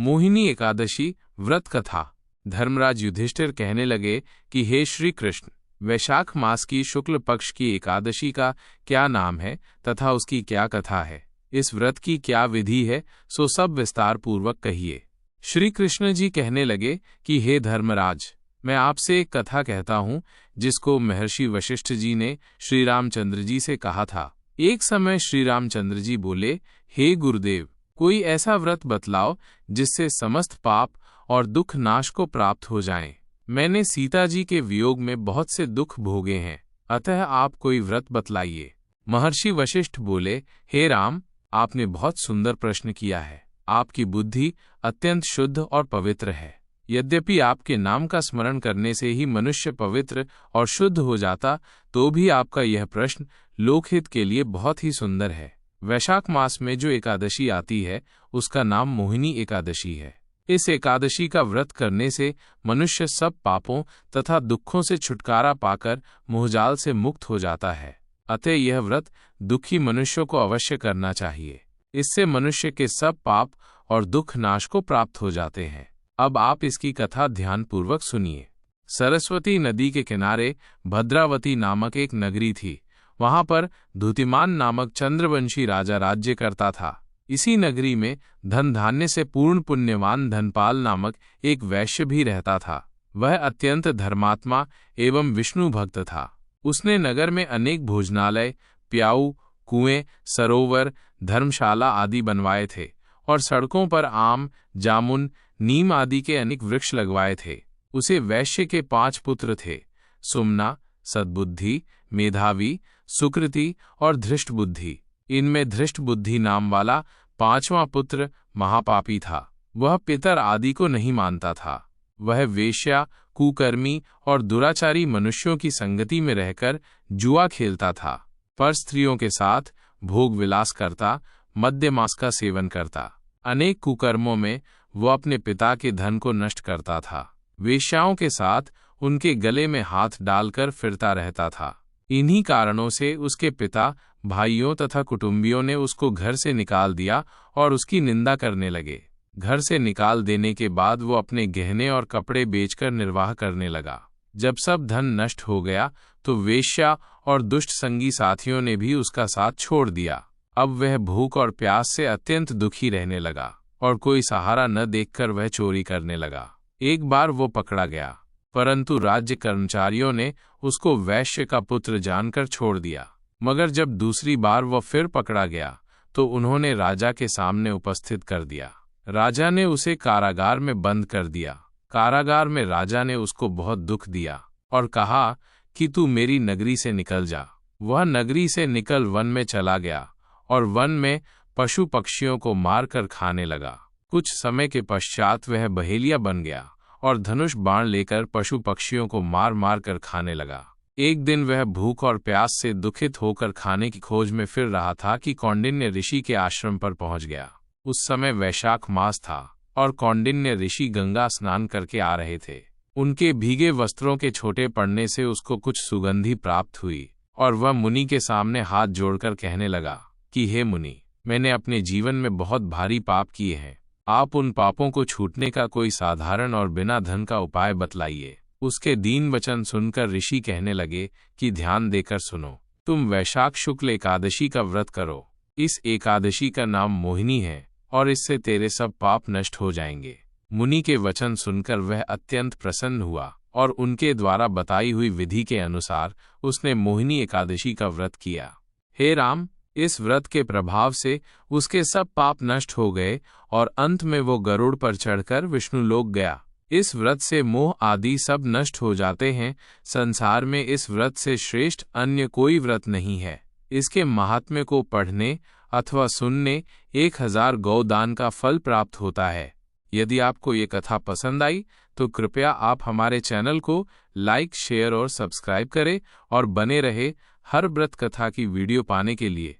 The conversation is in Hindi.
मोहिनी एकादशी व्रत कथा। धर्मराज युधिष्ठिर कहने लगे कि हे श्री कृष्ण, वैशाख मास की शुक्ल पक्ष की एकादशी का क्या नाम है तथा उसकी क्या कथा है, इस व्रत की क्या विधि है, सो सब विस्तार पूर्वक कहिए। श्री कृष्ण जी कहने लगे कि हे धर्मराज, मैं आपसे एक कथा कहता हूँ जिसको महर्षि वशिष्ठ जी ने श्री रामचंद्र जी से कहा था। एक समय श्री रामचंद्र जी बोले, हे गुरुदेव, कोई ऐसा व्रत बतलाओ जिससे समस्त पाप और दुख नाश को प्राप्त हो जाएं। मैंने सीता जी के वियोग में बहुत से दुख भोगे हैं, अतः आप कोई व्रत बतलाइए। महर्षि वशिष्ठ बोले, हे राम, आपने बहुत सुंदर प्रश्न किया है। आपकी बुद्धि अत्यंत शुद्ध और पवित्र है। यद्यपि आपके नाम का स्मरण करने से ही मनुष्य पवित्र और शुद्ध हो जाता, तो भी आपका यह प्रश्न लोकहित के लिए बहुत ही सुंदर है। वैशाख मास में जो एकादशी आती है उसका नाम मोहिनी एकादशी है। इस एकादशी का व्रत करने से मनुष्य सब पापों तथा दुखों से छुटकारा पाकर मोहजाल से मुक्त हो जाता है। अतः यह व्रत दुखी मनुष्यों को अवश्य करना चाहिए। इससे मनुष्य के सब पाप और दुख नाश को प्राप्त हो जाते हैं। अब आप इसकी कथा ध्यानपूर्वक सुनिए। सरस्वती नदी के किनारे भद्रावती नामक एक नगरी थी। वहां पर धूतिमान नामक चंद्रवंशी राजा राज्य करता था। इसी नगरी में धन धान्य से पूर्ण पुण्यवान धनपाल नामक एक वैश्य भी रहता था। वह अत्यंत धर्मात्मा एवं विष्णु भक्त था। उसने नगर में अनेक भोजनालय, प्याऊ, कुएं, सरोवर, धर्मशाला आदि बनवाए थे और सड़कों पर आम, जामुन, नीम आदि के अनेक वृक्ष लगवाए थे। उसे वैश्य के 5 पुत्र थे, सुमना, सद्बुद्धि, मेधावी, सुकृति और धृष्ट बुद्धि। इनमें धृष्ट बुद्धि नाम वाला 5वां पुत्र महापापी था। वह पितर आदि को नहीं मानता था। वह वेश्या, कुकर्मी और दुराचारी मनुष्यों की संगति में रहकर जुआ खेलता था, पर स्त्रियों के साथ भोग विलास करता, मद्य मांस का सेवन करता। अनेक कुकर्मों में वह अपने पिता के धन को नष्ट करता था। वेश्याओं के साथ उनके गले में हाथ डालकर फिरता रहता था। इन्हीं कारणों से उसके पिता, भाइयों तथा कुटुंबियों ने उसको घर से निकाल दिया और उसकी निंदा करने लगे। घर से निकाल देने के बाद वो अपने गहने और कपड़े बेचकर निर्वाह करने लगा। जब सब धन नष्ट हो गया तो वेश्या और दुष्ट संगी साथियों ने भी उसका साथ छोड़ दिया। अब वह भूख और प्यास से अत्यंत दुखी रहने लगा और कोई सहारा न देखकर वह चोरी करने लगा। एक बार वो पकड़ा गया, परंतु राज्य कर्मचारियों ने उसको वैश्य का पुत्र जानकर छोड़ दिया। मगर जब दूसरी बार वह फिर पकड़ा गया तो उन्होंने राजा के सामने उपस्थित कर दिया। राजा ने उसे कारागार में बंद कर दिया। कारागार में राजा ने उसको बहुत दुख दिया और कहा कि तू मेरी नगरी से निकल जा। वह नगरी से निकल वन में चला गया और वन में पशु पक्षियों को मारकर खाने लगा। कुछ समय के पश्चात वह बहेलिया बन गया और धनुष बाण लेकर पशु पक्षियों को मार मार कर खाने लगा। एक दिन वह भूख और प्यास से दुखित होकर खाने की खोज में फिर रहा था कि कौंडिन्य ऋषि के आश्रम पर पहुंच गया। उस समय वैशाख मास था और कौंडिन्य ऋषि गंगा स्नान करके आ रहे थे। उनके भीगे वस्त्रों के छोटे पड़ने से उसको कुछ सुगंधी प्राप्त हुई और वह मुनि के सामने हाथ जोड़कर कहने लगा कि हे मुनि, मैंने अपने जीवन में बहुत भारी पाप किए हैं। आप उन पापों को छूटने का कोई साधारण और बिना धन का उपाय बतलाइए। उसके दीन वचन सुनकर ऋषि कहने लगे कि ध्यान देकर सुनो। तुम वैशाख शुक्ल एकादशी का व्रत करो। इस एकादशी का नाम मोहिनी है और इससे तेरे सब पाप नष्ट हो जाएंगे। मुनि के वचन सुनकर वह अत्यंत प्रसन्न हुआ और उनके द्वारा बताई हुई विधि के अनुसार उसने मोहिनी एकादशी का व्रत किया। हे राम, इस व्रत के प्रभाव से उसके सब पाप नष्ट हो गए और अंत में वो गरुड़ पर चढ़कर विष्णु लोक गया। इस व्रत से मोह आदि सब नष्ट हो जाते हैं। संसार में इस व्रत से श्रेष्ठ अन्य कोई व्रत नहीं है। इसके महात्म्य को पढ़ने अथवा सुनने 1000 गौदान का फल प्राप्त होता है। यदि आपको ये कथा पसंद आई तो कृपया आप हमारे चैनल को लाइक, शेयर और सब्सक्राइब करें और बने रहे हर व्रत कथा की वीडियो पाने के लिए।